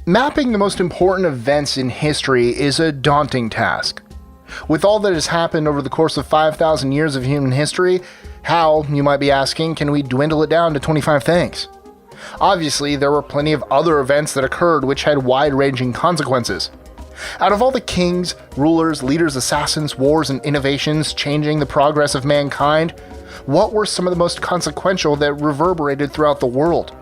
Mapping the most important events in history is a daunting task. With all that has happened over the course of 5,000 years of human history, how, you might be asking, can we dwindle it down to 25 things? Obviously, there were plenty of other events that occurred which had wide-ranging consequences. Out of all the kings, rulers, leaders, assassins, wars, and innovations changing the progress of mankind, what were some of the most consequential that reverberated throughout the world?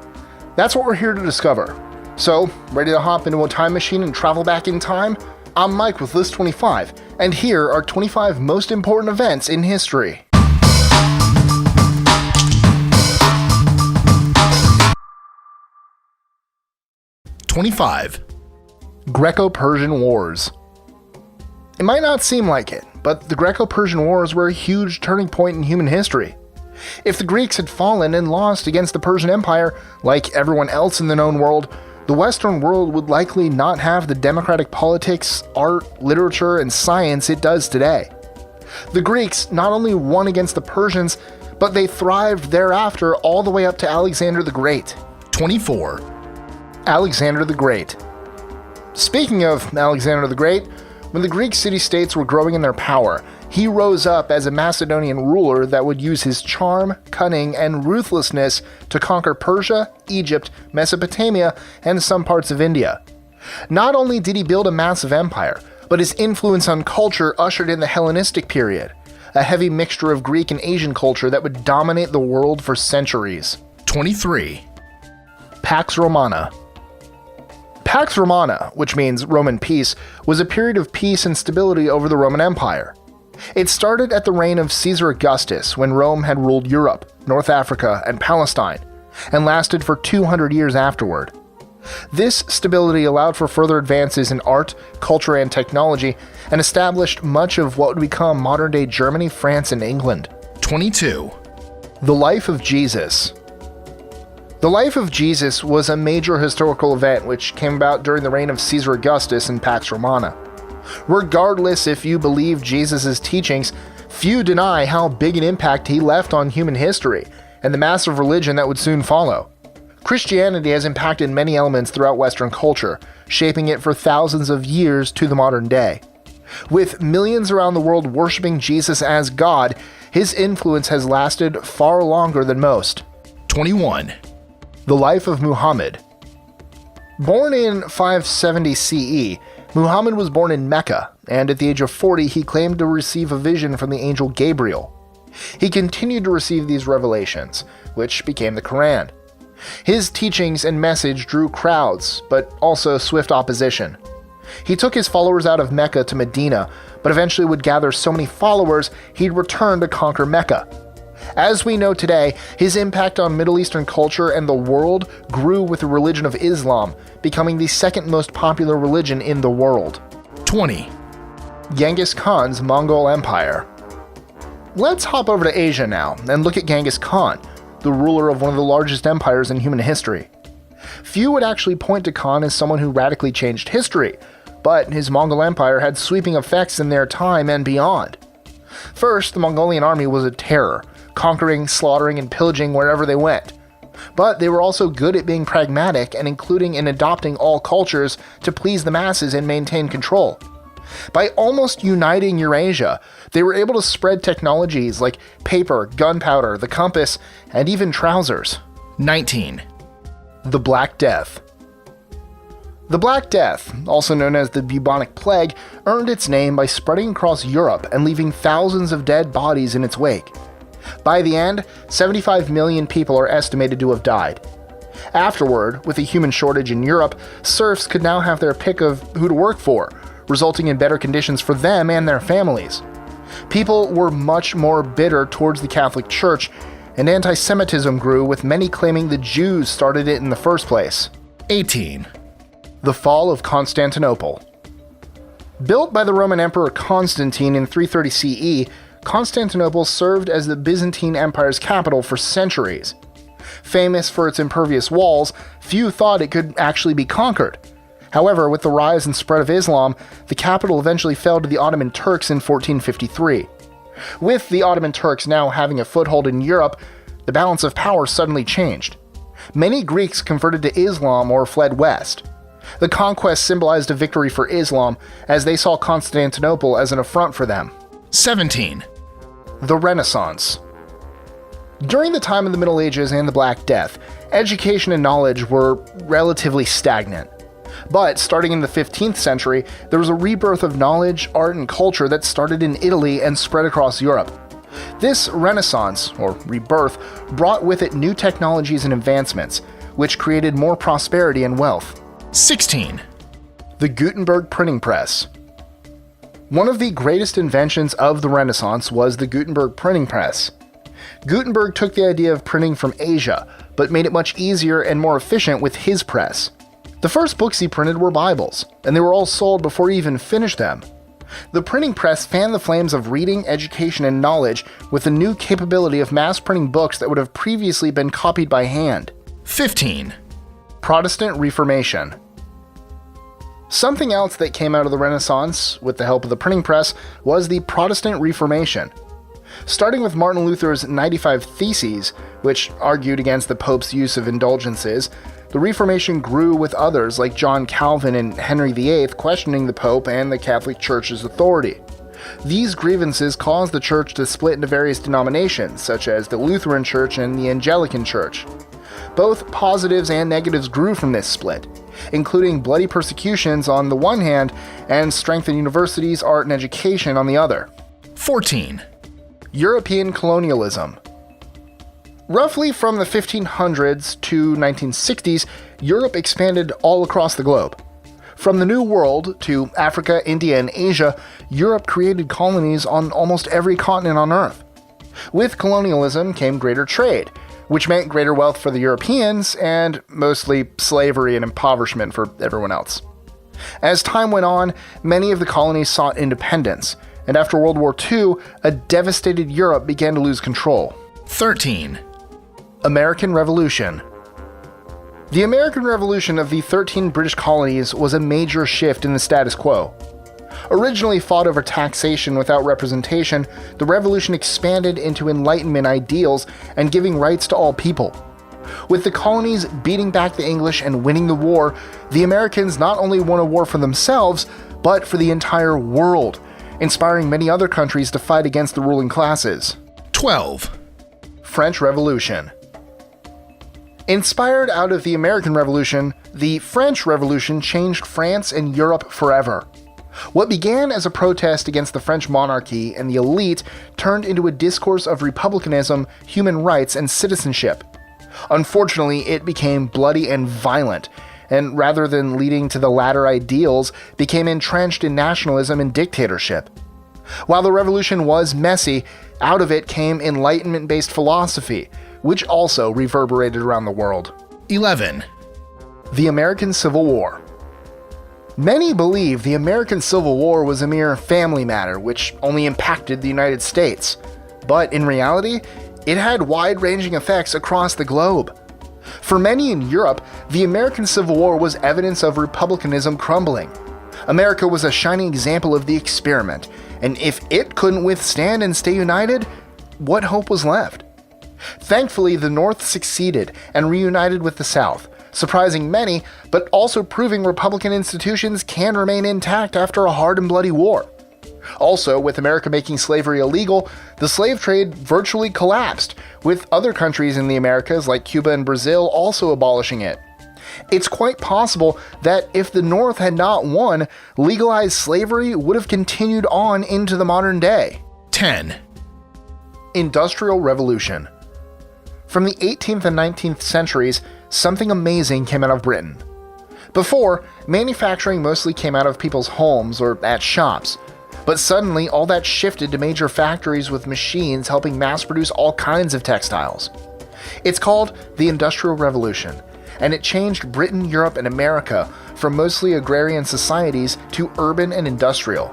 That's what we're here to discover. So, ready to hop into a time machine and travel back in time? I'm Mike with List 25, and here are 25 most important events in history. Greco-Persian Wars. It might not seem like it, but the Greco-Persian Wars were a huge turning point in human history. If the Greeks had fallen and lost against the Persian Empire, like everyone else in the known world, the Western world would likely not have the democratic politics, art, literature, and science it does today. The Greeks not only won against the Persians, but they thrived thereafter all the way up to Alexander the Great. 24. Alexander the Great. Speaking of Alexander the Great, when the Greek city-states were growing in their power, he rose up as a Macedonian ruler that would use his charm, cunning, and ruthlessness to conquer Persia, Egypt, Mesopotamia, and some parts of India. Not only did he build a massive empire, but his influence on culture ushered in the Hellenistic period, a heavy mixture of Greek and Asian culture that would dominate the world for centuries. 23. Pax Romana. Pax Romana, which means Roman peace, was a period of peace and stability over the Roman Empire. It started at the reign of Caesar Augustus, when Rome had ruled Europe, North Africa, and Palestine, and lasted for 200 years afterward. This stability allowed for further advances in art, culture, and technology, and established much of what would become modern-day Germany, France, and England. 22. The life of Jesus. The life of Jesus was a major historical event which came about during the reign of Caesar Augustus in Pax Romana. Regardless if you believe Jesus' teachings, few deny how big an impact he left on human history and the massive religion that would soon follow. Christianity has impacted many elements throughout Western culture, shaping it for thousands of years to the modern day. With millions around the world worshiping Jesus as God, his influence has lasted far longer than most. 21. The life of Muhammad. Born in 570 CE, Muhammad was born in Mecca, and at the age of 40 he claimed to receive a vision from the angel Gabriel. He continued to receive these revelations, which became the Quran. His teachings and message drew crowds, but also swift opposition. He took his followers out of Mecca to Medina, but eventually would gather so many followers he'd return to conquer Mecca. As we know today, his impact on Middle Eastern culture and the world grew with the religion of Islam, becoming the second most popular religion in the world. 20. Genghis Khan's Mongol Empire. Let's hop over to Asia now and look at Genghis Khan, the ruler of one of the largest empires in human history. Few would actually point to Khan as someone who radically changed history, but his Mongol Empire had sweeping effects in their time and beyond. First, the Mongolian army was a terror, conquering, slaughtering, and pillaging wherever they went. But they were also good at being pragmatic and including and adopting all cultures to please the masses and maintain control. By almost uniting Eurasia, they were able to spread technologies like paper, gunpowder, the compass, and even trousers. 19. The Black Death. The Black Death, also known as the bubonic plague, earned its name by spreading across Europe and leaving thousands of dead bodies in its wake. By the end, 75 million people are estimated to have died. Afterward, with a human shortage in Europe, serfs could now have their pick of who to work for, resulting in better conditions for them and their families. People were much more bitter towards the Catholic Church, and anti-Semitism grew, with many claiming the Jews started it in the first place. 18. The fall of Constantinople. Built by the Roman Emperor Constantine in 330 CE, Constantinople served as the Byzantine Empire's capital for centuries. Famous for its impervious walls, few thought it could actually be conquered. However, with the rise and spread of Islam, the capital eventually fell to the Ottoman Turks in 1453. With the Ottoman Turks now having a foothold in Europe, the balance of power suddenly changed. Many Greeks converted to Islam or fled west. The conquest symbolized a victory for Islam, as they saw Constantinople as an affront for them. 17. The Renaissance. During the time of the Middle Ages and the Black Death, education and knowledge were relatively stagnant. But starting in the 15th century, there was a rebirth of knowledge, art, and culture that started in Italy and spread across Europe. This Renaissance, or rebirth, brought with it new technologies and advancements, which created more prosperity and wealth. 16. The Gutenberg printing press. One of the greatest inventions of the Renaissance was the Gutenberg printing press. Gutenberg took the idea of printing from Asia, but made it much easier and more efficient with his press. The first books he printed were Bibles, and they were all sold before he even finished them. The printing press fanned the flames of reading, education, and knowledge with a new capability of mass printing books that would have previously been copied by hand. 15. Protestant Reformation. Something else that came out of the Renaissance, with the help of the printing press, was the Protestant Reformation. Starting with Martin Luther's 95 Theses, which argued against the Pope's use of indulgences, the Reformation grew with others like John Calvin and Henry VIII questioning the Pope and the Catholic Church's authority. These grievances caused the Church to split into various denominations, such as the Lutheran Church and the Anglican Church. Both positives and negatives grew from this split, including bloody persecutions on the one hand and strength in universities, art, and education on the other. 14. European colonialism. Roughly from the 1500s to 1960s, Europe expanded all across the globe. From the New World to Africa, India, and Asia, Europe created colonies on almost every continent on Earth. With colonialism came greater trade, which meant greater wealth for the Europeans and mostly slavery and impoverishment for everyone else. As time went on, many of the colonies sought independence, and after World War II, a devastated Europe began to lose control. 13. American Revolution. The American Revolution of the 13 British colonies was a major shift in the status quo. Originally fought over taxation without representation, the revolution expanded into Enlightenment ideals and giving rights to all people. With the colonies beating back the English and winning the war, the Americans not only won a war for themselves, but for the entire world, inspiring many other countries to fight against the ruling classes. 12. French Revolution. Inspired out of the American Revolution, the French Revolution changed France and Europe forever. What began as a protest against the French monarchy and the elite turned into a discourse of republicanism, human rights, and citizenship. Unfortunately, it became bloody and violent, and rather than leading to the latter ideals, became entrenched in nationalism and dictatorship. While the revolution was messy, out of it came Enlightenment-based philosophy, which also reverberated around the world. 11. The American Civil War. Many believe the American Civil War was a mere family matter which only impacted the United States, but in reality, it had wide-ranging effects across the globe. For many in Europe, the American Civil War was evidence of republicanism crumbling. America was a shining example of the experiment, and if it couldn't withstand and stay united, what hope was left? Thankfully, the North succeeded and reunited with the South, surprising many, but also proving Republican institutions can remain intact after a hard and bloody war. Also, with America making slavery illegal, the slave trade virtually collapsed, with other countries in the Americas like Cuba and Brazil also abolishing it. It's quite possible that if the North had not won, legalized slavery would have continued on into the modern day. 10. Industrial Revolution. From the 18th and 19th centuries, something amazing came out of Britain. Before, manufacturing mostly came out of people's homes or at shops, but suddenly all that shifted to major factories with machines helping mass produce all kinds of textiles. It's called the Industrial Revolution, and it changed Britain, Europe, and America from mostly agrarian societies to urban and industrial.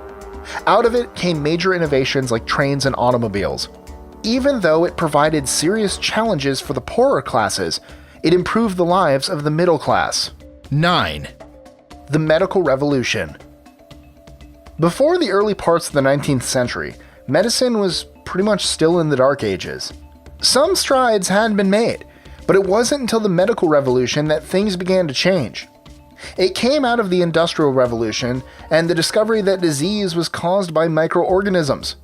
Out of it came major innovations like trains and automobiles. Even though it provided serious challenges for the poorer classes, it improved the lives of the middle class. 9. The Medical Revolution. Before the early parts of the 19th century, medicine was pretty much still in the Dark Ages. Some strides had been made, but it wasn't until the Medical Revolution that things began to change. It came out of the Industrial Revolution and the discovery that disease was caused by microorganisms.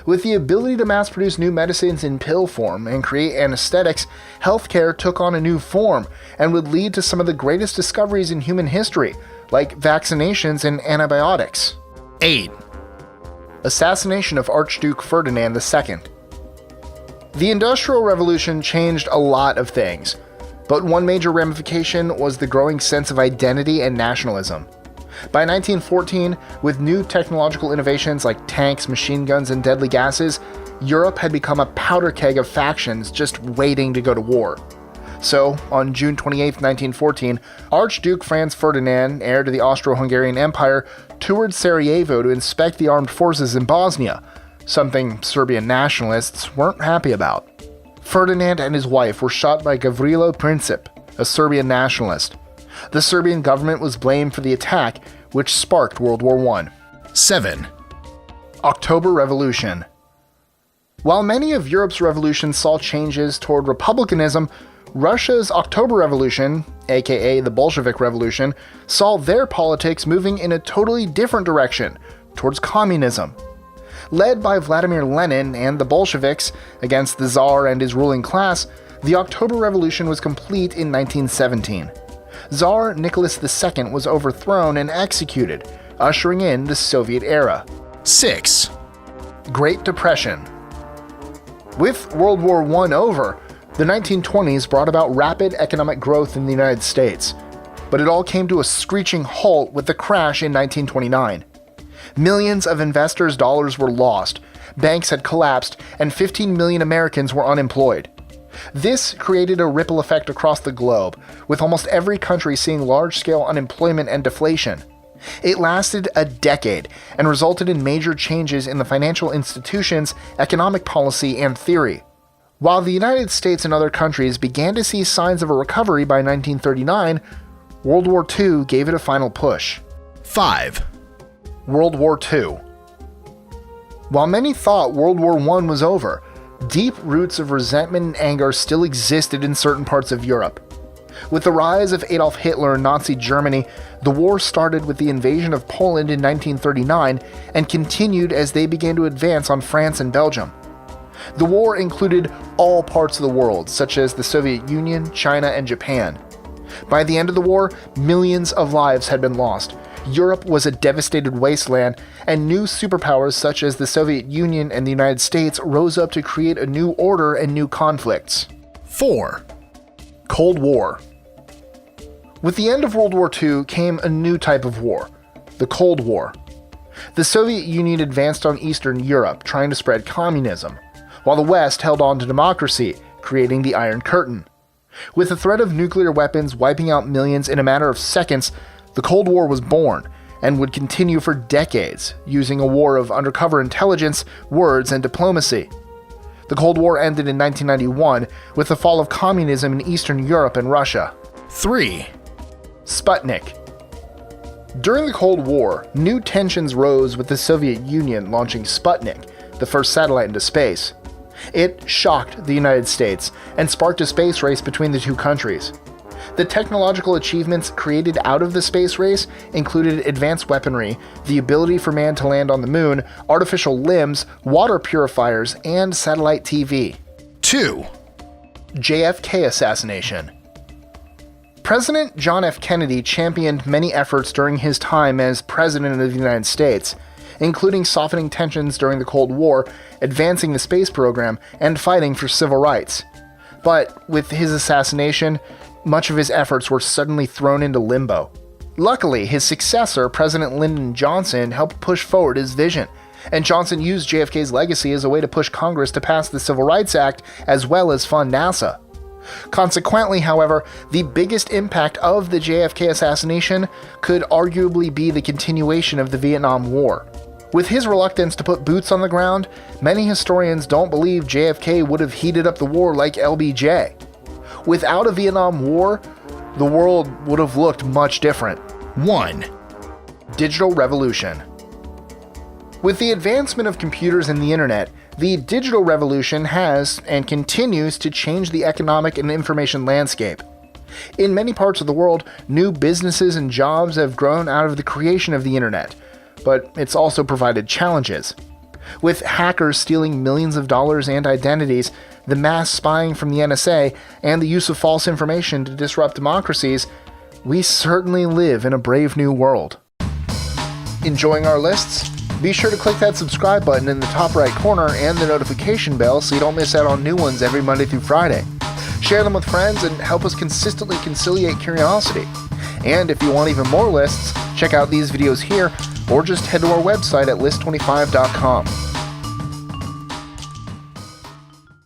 With the ability to mass produce new medicines in pill form and create anesthetics, healthcare took on a new form and would lead to some of the greatest discoveries in human history, like vaccinations and antibiotics. 8, Assassination of Archduke Ferdinand II. The Industrial Revolution changed a lot of things, but one major ramification was the growing sense of identity and nationalism. By 1914, with new technological innovations like tanks, machine guns, and deadly gases, Europe had become a powder keg of factions just waiting to go to war. So, on June 28, 1914, Archduke Franz Ferdinand, heir to the Austro-Hungarian Empire, toured Sarajevo to inspect the armed forces in Bosnia, something Serbian nationalists weren't happy about. Ferdinand and his wife were shot by Gavrilo Princip, a Serbian nationalist. The Serbian government was blamed for the attack, which sparked World War I. 7, October Revolution. While many of Europe's revolutions saw changes toward republicanism, Russia's October Revolution, aka the Bolshevik Revolution, saw their politics moving in a totally different direction, towards communism. Led by Vladimir Lenin and the Bolsheviks against the Tsar and his ruling class, the October Revolution was complete in 1917. Tsar Nicholas II was overthrown and executed, ushering in the Soviet era. 6, Great Depression. With World War I over, the 1920s brought about rapid economic growth in the United States, but it all came to a screeching halt with the crash in 1929. Millions of investors' dollars were lost, banks had collapsed, and 15 million Americans were unemployed. This created a ripple effect across the globe, with almost every country seeing large-scale unemployment and deflation. It lasted a decade and resulted in major changes in the financial institutions, economic policy, and theory. While the United States and other countries began to see signs of a recovery by 1939, World War II gave it a final push. 5, World War II. While many thought World War I was over, deep roots of resentment and anger still existed in certain parts of Europe. With the rise of Adolf Hitler and Nazi Germany, the war started with the invasion of Poland in 1939 and continued as they began to advance on France and Belgium. The war included all parts of the world, such as the Soviet Union, China, and Japan. By the end of the war, millions of lives had been lost. Europe was a devastated wasteland, and new superpowers such as the Soviet Union and the United States rose up to create a new order and new conflicts. 4, Cold War. With the end of World War II came a new type of war, the Cold War. The Soviet Union advanced on Eastern Europe, trying to spread communism, while the West held on to democracy, creating the Iron Curtain. With the threat of nuclear weapons wiping out millions in a matter of seconds, the Cold War was born, and would continue for decades, using a war of undercover intelligence, words, and diplomacy. The Cold War ended in 1991 with the fall of communism in Eastern Europe and Russia. 3, Sputnik. During the Cold War, new tensions rose with the Soviet Union launching Sputnik, the first satellite into space. It shocked the United States and sparked a space race between the two countries. The technological achievements created out of the space race included advanced weaponry, the ability for man to land on the moon, artificial limbs, water purifiers, and satellite TV. 2, JFK assassination. President John F. Kennedy championed many efforts during his time as President of the United States, including softening tensions during the Cold War, advancing the space program, and fighting for civil rights. But with his assassination, much of his efforts were suddenly thrown into limbo. Luckily, his successor, President Lyndon Johnson, helped push forward his vision, and Johnson used JFK's legacy as a way to push Congress to pass the Civil Rights Act as well as fund NASA. Consequently, however, the biggest impact of the JFK assassination could arguably be the continuation of the Vietnam War. With his reluctance to put boots on the ground, many historians don't believe JFK would have heated up the war like LBJ. Without a Vietnam War, the world would have looked much different. 1, Digital revolution. With the advancement of computers and the internet, the digital revolution has and continues to change the economic and information landscape. In many parts of the world, new businesses and jobs have grown out of the creation of the internet, but it's also provided challenges. With hackers stealing millions of dollars and identities, the mass spying from the NSA, and the use of false information to disrupt democracies, we certainly live in a brave new world. Enjoying our lists? Be sure to click that subscribe button in the top right corner and the notification bell so you don't miss out on new ones every Monday through Friday. Share them with friends and help us consistently conciliate curiosity. And if you want even more lists, check out these videos here or just head to our website at list25.com.